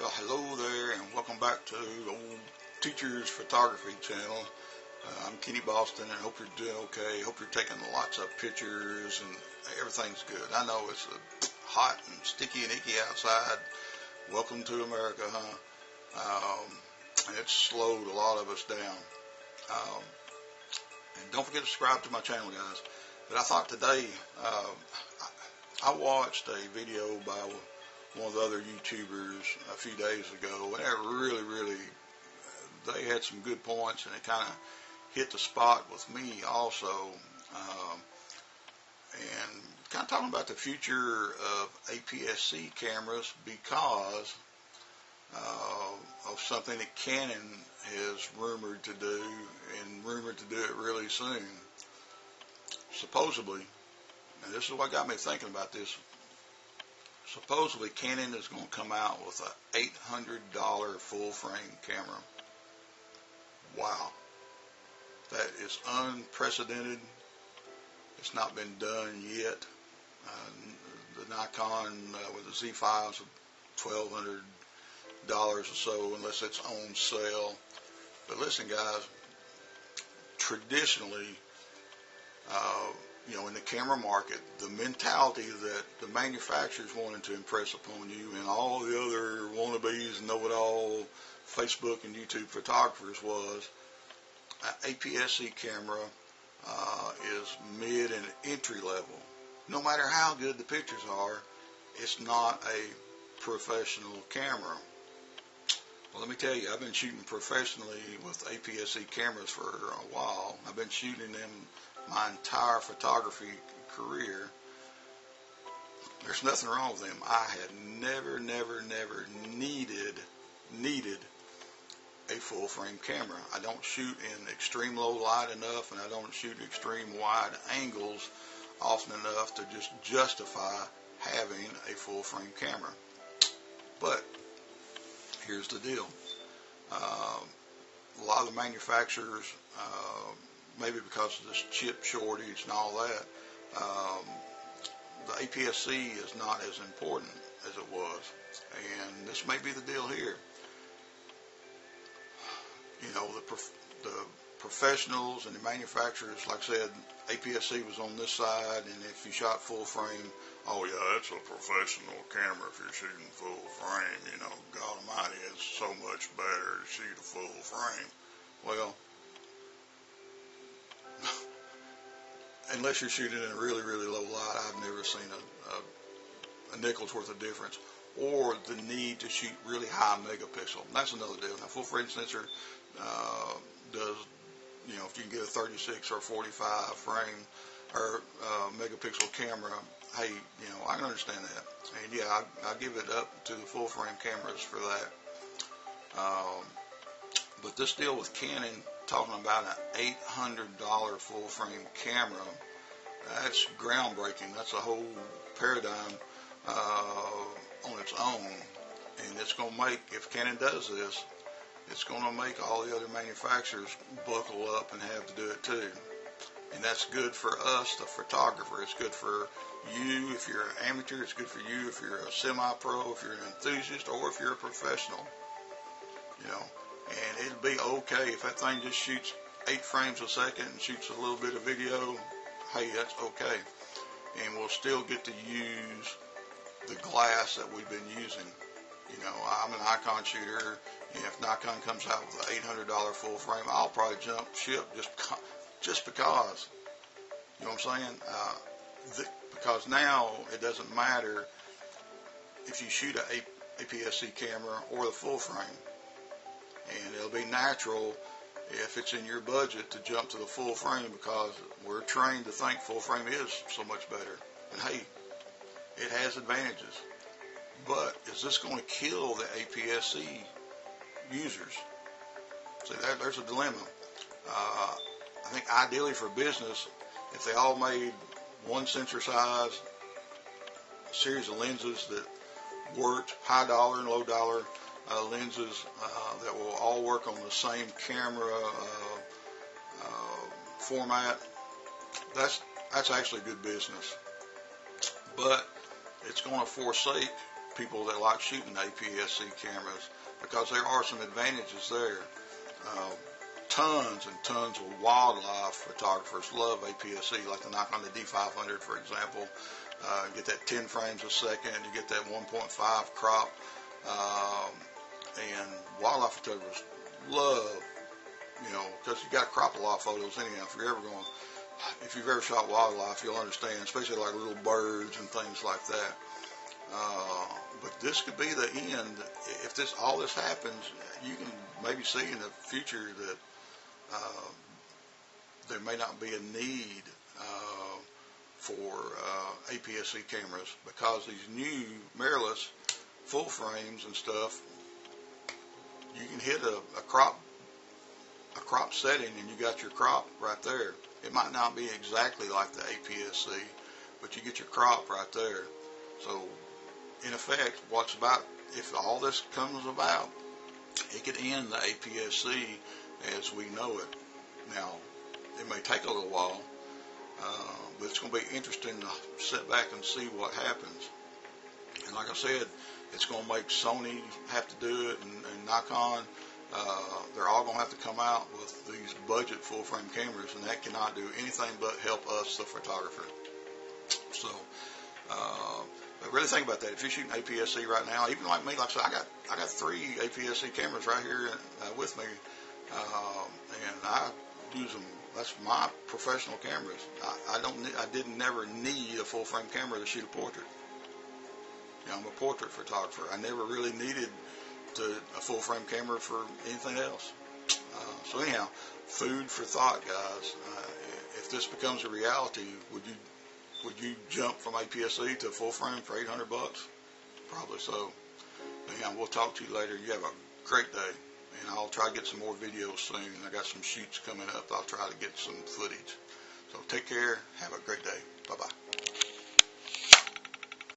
Hello there, and welcome back to the old Teacher's Photography channel. I'm Kenny Boston, and hope you're doing okay. Hope you're taking lots of pictures and everything's good. I know it's hot and sticky and icky outside. Welcome to America, huh? And it's slowed a lot of us down. And don't forget to subscribe to my channel, guys. But I thought today, I watched a video by one of the other YouTubers a few days ago, and it really, they had some good points, and it kind of hit the spot with me also, and kind of talking about the future of APS-C cameras because of something that Canon is rumored to do, and rumored to do it really soon. Supposedly, and this is what got me thinking about this, supposedly Canon is going to come out with an $800 full frame camera. Wow. That is unprecedented. It's not been done yet. The Nikon with the Z5 is $1,200 or so, unless it's on sale. But listen, guys, traditionally, in the camera market, the mentality that the manufacturers wanted to impress upon you and all the other wannabes and know-it-all Facebook and YouTube photographers was an APS-C camera is mid and entry level. No matter how good the pictures are, it's not a professional camera. Well, let me tell you, I've been shooting professionally with APS-C cameras for a while. I've been shooting them my entire photography career. There's nothing wrong with them. I had never needed a full frame camera. I don't shoot in extreme low light enough, and I don't shoot extreme wide angles often enough to just justify having a full frame camera. But here's the deal. A lot of the manufacturers, maybe because of this chip shortage and all that, the APS-C is not as important as it was. And this may be the deal here. The professionals and the manufacturers, like I said, APS-C was on this side, and if you shot full frame, oh yeah, that's a professional camera if you're shooting full frame. God almighty, it's so much better to shoot a full frame. Well, unless you're shooting in a really low light, I've never seen a nickel's worth of difference, or the need to shoot really high megapixel. That's another deal. Now, full frame sensor does, if you can get a 36 or 45 frame or megapixel camera, hey, I can understand that. And yeah, I give it up to the full frame cameras for that. But this deal with Canon, talking about an $800 full frame camera, that's groundbreaking. That's a whole paradigm on its own. And it's going to make, if Canon does this, it's going to make all the other manufacturers buckle up and have to do it too. And that's good for us, the photographer. It's good for you if you're an amateur. It's good for you if you're a semi-pro, if you're an enthusiast, or if you're a professional. And it'll be okay if that thing just shoots 8 frames a second and shoots a little bit of video. Hey, that's okay. And we'll still get to use the glass that we've been using. I'm an Nikon shooter, and if Nikon comes out with an $800 full frame, I'll probably jump ship just because. You know what I'm saying? Because now it doesn't matter if you shoot an APS-C camera or the full frame. And it'll be natural if it's in your budget to jump to the full frame, because we're trained to think full frame is so much better. And hey, it has advantages. But is this going to kill the APS-C users? See, there's a dilemma. I think ideally for business, if they all made one sensor size, a series of lenses that worked, high dollar and low dollar lenses that will all work on the same camera format, that's actually good business. But it's going to forsake people that like shooting APS-C cameras, because there are some advantages there. Tons and tons of wildlife photographers love APS-C, like the Nikon the D500, for example. You get that 10 frames a second, you get that 1.5 crop, and wildlife photographers love, because you got to crop a lot of photos anyhow. If you've ever shot wildlife, you'll understand, especially like little birds and things like that. But this could be the end. If all this happens, you can maybe see in the future that there may not be a need for APS-C cameras, because these new mirrorless full frames and stuff, you can hit a crop setting and you got your crop right there. It might not be exactly like the APS-C, but you get your crop right there. So in effect, if all this comes about, it could end the APS-C as we know it. Now, it may take a little while, but it's going to be interesting to sit back and see what happens. And like I said, it's going to make Sony have to do it, and Nikon. They're all going to have to come out with these budget full-frame cameras, and that cannot do anything but help us, the photographer. So, but really think about that. If you're shooting APS-C right now, even like me, like I said, I got 3 APS-C cameras right here with me, and I use them. That's my professional cameras. I didn't never need a full-frame camera to shoot a portrait. I'm a portrait photographer. I never really needed a full-frame camera for anything else. So anyhow, food for thought, guys. If this becomes a reality, would you jump from APS-C to full frame for $800? Probably so. Anyhow, we'll talk to you later. You have a great day, and I'll try to get some more videos soon. I got some shoots coming up. I'll try to get some footage. So take care. Have a great day. Bye-bye.